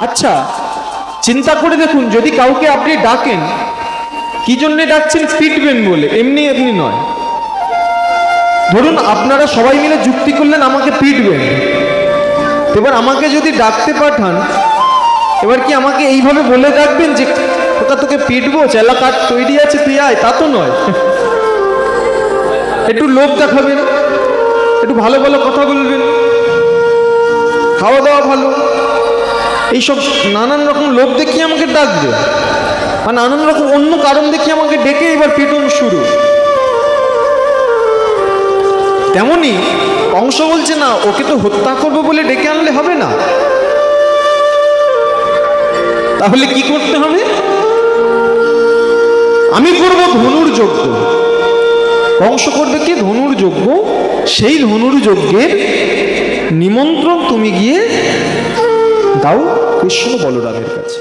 আচ্ছা চিন্তা করে দেখুন, যদি কাউকে আপনি ডাকেন, কি জন্য ডাকছেন? পিটবেন বলে, এমনি এমনি নয়। ধরুন আপনারা সবাই মিলে যুক্তি করলেন আমাকে পিটবেন, এবার আমাকে যদি ডাকতে পাঠান, এবার কি আমাকে এইভাবে বলে ডাকবেন যে ওটা তোকে পিটবো, চেলা কাঠ তৈরি আছে তুই আয়? তা তো নয়। একটু লোভ দেখাবেন, একটু ভালো ভালো কথা বলবেন, খাওয়া দাওয়া ভালো, এইসব নানান রকম লোভ দেখিয়ে আমাকে ডাকবে, আর নানান রকম অন্য কারণ দেখিয়ে আমাকে ডেকে এবার পিটন শুরু। তেমনি কংস বলছে না, ওকে তো হত্যা করবো বলে ডেকে আনলে হবে না, তাহলে কি করতে হবে? আমি করব ধনুর যজ্ঞ। কংস করবে কি? ধনুর যজ্ঞ। সেই ধনুর যজ্ঞের নিমন্ত্রণ তুমি গিয়ে দাও কৃষ্ণ বলরামের কাছে।